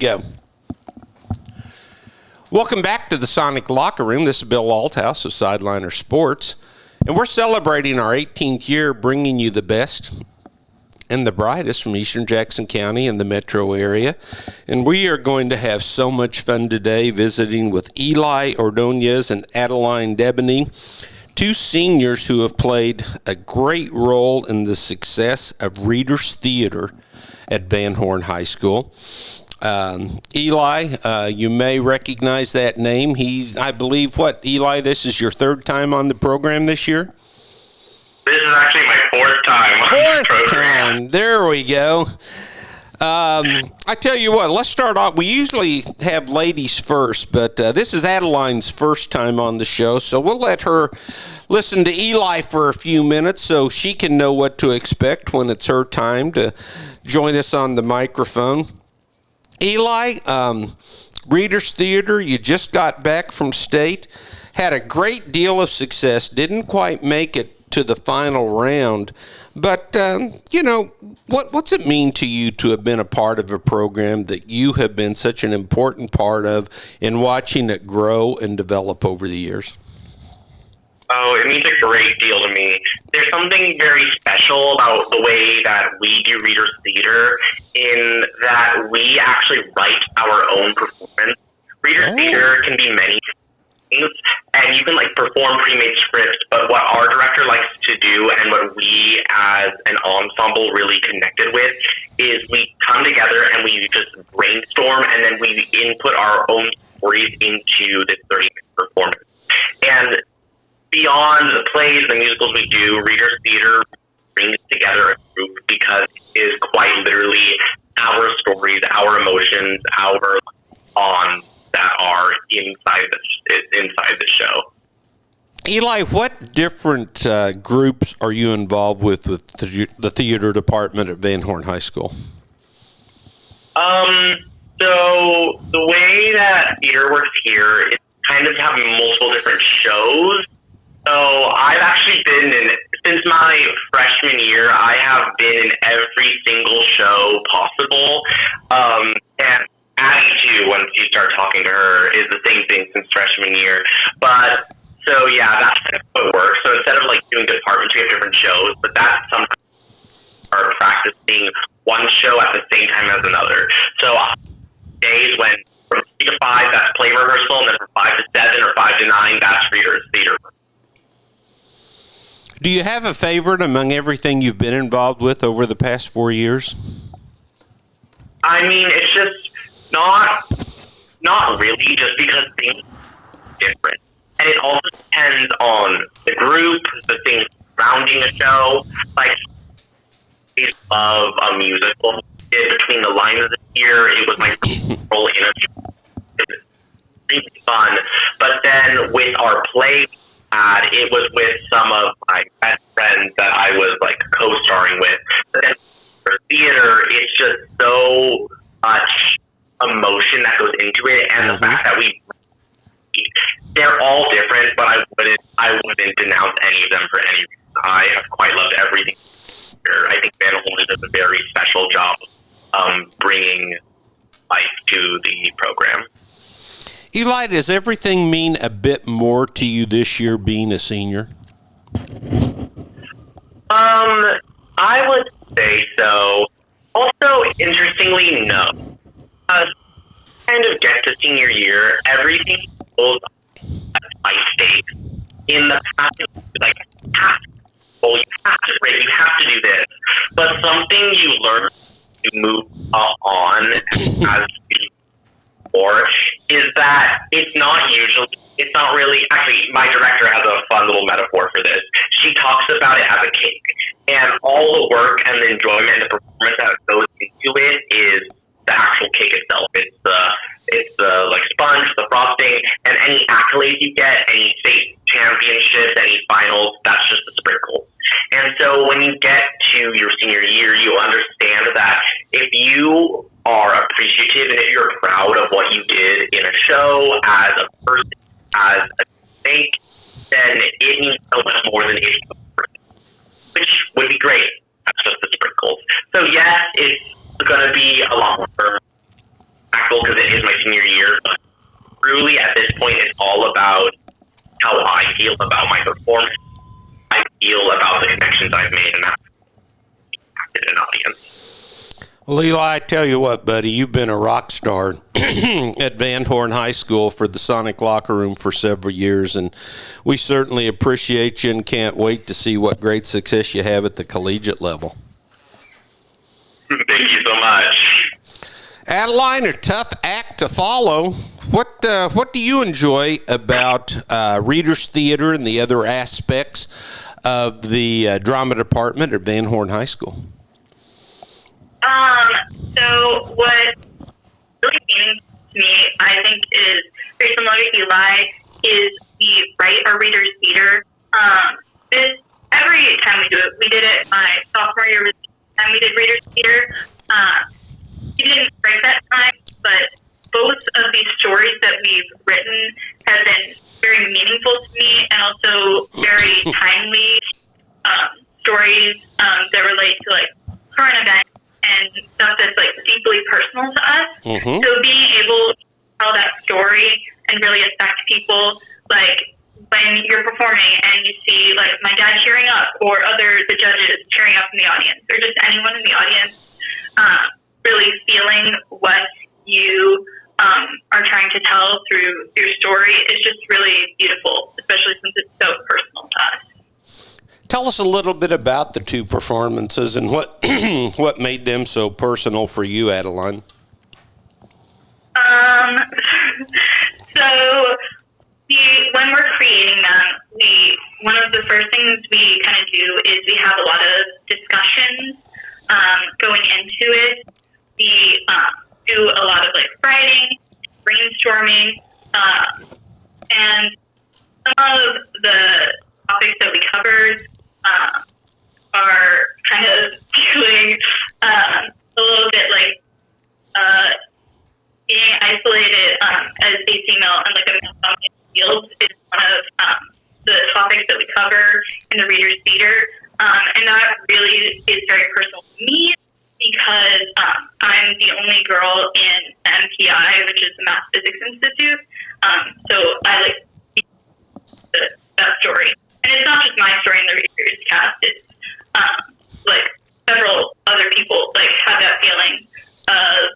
go. Welcome back to the Sonic Locker Room. This is Bill Althouse of Sideliner Sports, and we're celebrating our 18th year bringing you the best and the brightest from Eastern Jackson County and the metro area. And we are going to have so much fun today visiting with Eli Ordonez and Adeline Deboney, two seniors who have played a great role in the success of Readers Theater at Van Horn High School. Eli, you may recognize that name. I believe, Eli, this is your third time on the program this year? This is actually my fourth time on the program. Time. There we go. I tell you what, let's start off. We usually have ladies first, but this is Adeline's first time on the show, so we'll let her listen to Eli for a few minutes so she can know what to expect when it's her time to join us on the microphone. Eli, Readers Theater, you just got back from state, had a great deal of success, didn't quite make it to the final round, but what's it mean to you to have been a part of a program that you have been such an important part of in watching it grow and develop over the years? Oh, it means a great deal to me. There's something very special about the way that we do Readers Theater in that we actually write our own performance. Readers Theater can be many things, and you can perform pre-made scripts, but what our director likes to do and what we as an ensemble really connected with is we come together and we just brainstorm, and then we input our own stories into this 30-minute performance. And beyond the plays, the musicals we do, Readers Theater brings together a group because it is quite literally our stories, our emotions, our on that are inside the show. Eli, what different groups are you involved with the theater department at Van Horn High School? So the way that theater works here is kind of having multiple different shows. So I've actually since my freshman year, I have been in every single show possible. And attitude, once you start talking to her, is the same thing since freshman year. But, so yeah, that's kind of how it works. So instead of doing departments, we have different shows, but that's sometimes are practicing one show at the same time as another. So days when from 3 to 5, that's play rehearsal, and then from 5 to 7 or 5 to 9, that's Readers Theater. Do you have a favorite among everything you've been involved with over the past 4 years? I mean, it's just not really, just because things are different. And it also depends on the group, the things surrounding a show. I love a musical. Between the Lines of the Year, it was my role in a show. It was really fun. But then with our play, it was with some of my best friends that I was co-starring with. But then for theater, it's just so much emotion that goes into it, and the fact that they're all different, but I wouldn't denounce any of them for any reason. I have quite loved everything here. I think Van Horn does a very special job bringing life to the program. Eli, does everything mean a bit more to you this year being a senior? I would say so. Also, interestingly, no. Kind of get to senior year, everything goes at my stakes. In the past, it was you have to do this. But something you learn to move on as you or is that it's not really, actually, my director has a fun little metaphor for this. She talks about it as a cake, and all the work and the enjoyment and the performance that goes into it is the actual cake itself. It's the sponge, the frosting, and any accolades you get, any state championships, any finals, that's just the sprinkle. And so when you get to your senior year, you understand that if you are appreciative and if you're proud of what you did in a show, as a person, as a mistake, then it means so much more than it which would be great. That's just the sprinkles. So yes, it's going to be a lot more impactful because it is my senior year, but truly at this point it's all about how I feel about my performance, I feel about the connections I've made, and that's impacted an audience. Well, Eli, I tell you what, buddy, you've been a rock star at Van Horn High School for the Sonic Locker Room for several years, and we certainly appreciate you and can't wait to see what great success you have at the collegiate level. Thank you so much. Adeline, a tough act to follow. What do you enjoy about Reader's Theater and the other aspects of the drama department at Van Horn High School? So what really means to me, I think, is very similar to Eli, is we write our Reader's Theater. Every time we do it, we did it my sophomore year, and we did Reader's Theater. We didn't write that time, but both of these stories that we've written have been very meaningful to me and also very timely stories that relate to like current events and stuff that's like deeply personal to us. Mm-hmm. So being able to tell that story and really affect people, like when you're performing and you see like my dad cheering up or the judges cheering up in the audience or just anyone in the audience really feeling what you are trying to tell through your story is just really beautiful, especially since it's so personal to us. Tell us a little bit about the two performances and what what made them so personal for you, Adeline. When we're creating them, one of the first things we kind of do is we have a lot of discussions going into it. We do a lot of like writing, brainstorming, and some of the topics that we covered are kind of feeling a little bit like being isolated as a female and like a male-dominated field is one of the topics that we cover in the Reader's Theater, and that really is very personal to me because I'm the only girl in MPI, which is the Math Physics Institute. So I like that story, and it's not just my story in the Reader's cast. It's like several other people like have that feeling of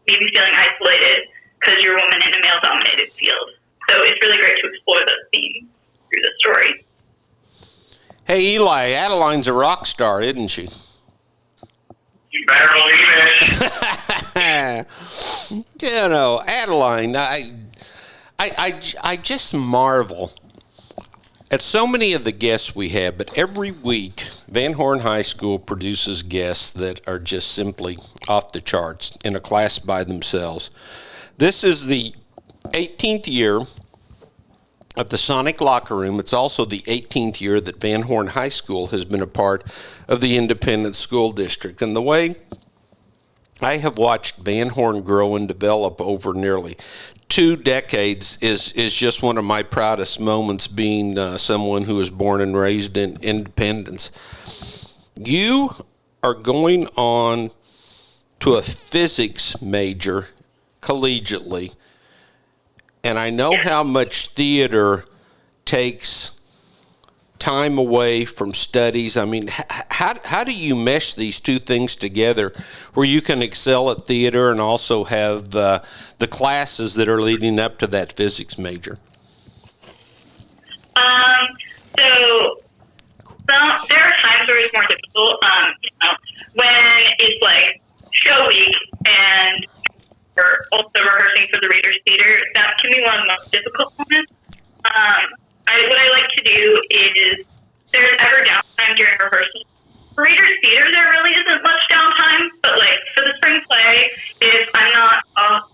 maybe feeling isolated because you're a woman in a male-dominated field. So it's really great to explore those themes through the story. Hey, Eli, Adeline's a rock star, isn't she? You better believe it. You know, Adeline, I just marvel at so many of the guests we have, but every week Van Horn High School produces guests that are just simply off the charts in a class by themselves. This is the 18th year of the Sonic Locker Room. It's also the 18th year that Van Horn High School has been a part of the Independent School District. And the way I have watched Van Horn grow and develop over nearly 2 decades is just one of my proudest moments, being someone who was born and raised in Independence. You are going on to a physics major collegiately, and I know how much theater takes time away from studies. I mean, how do you mesh these two things together where you can excel at theater and also have the classes that are leading up to that physics major? So there are times where it's more difficult. When it's like show week and we're also rehearsing for the Reader's Theater, that can be one of the most difficult moments. What I like to do is, there's ever downtime during rehearsal. For Reader's Theater, there really isn't much downtime, but like for the spring play, if I'm off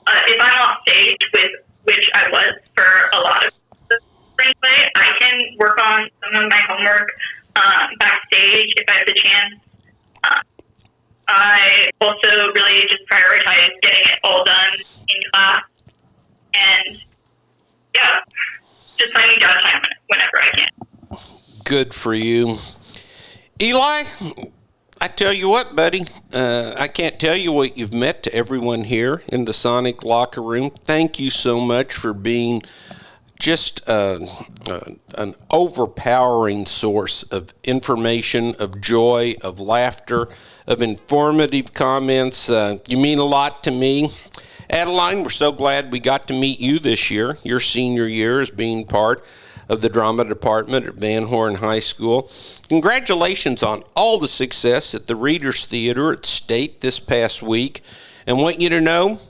stage, with which I was for a lot of the spring play, I can work on some of my homework backstage if I have the chance. I also really just prioritize getting it all done in class, and yeah, just finding downtime whenever I can. Good for you. Eli, I tell you what, buddy, I can't tell you what you've meant to everyone here in the Sonic Locker Room. Thank you so much for being just an overpowering source of information, of joy, of laughter, of informative comments. You mean a lot to me. Adeline, we're so glad we got to meet you this year, your senior year as being part of the drama department at Van Horn High School. Congratulations on all the success at the Readers Theater at State this past week. And want you to know,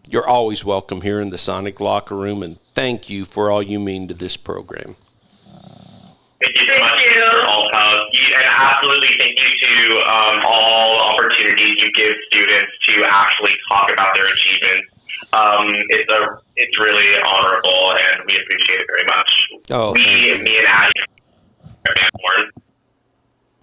you're always welcome here in the Sonic Locker Room, and thank you for all you mean to this program. Thank you so much, Mr. Althouse. And absolutely thank you to all opportunities you give students to actually talk about their achievements. It's really honorable, and we appreciate it very much. Oh, thank you. Me and Addie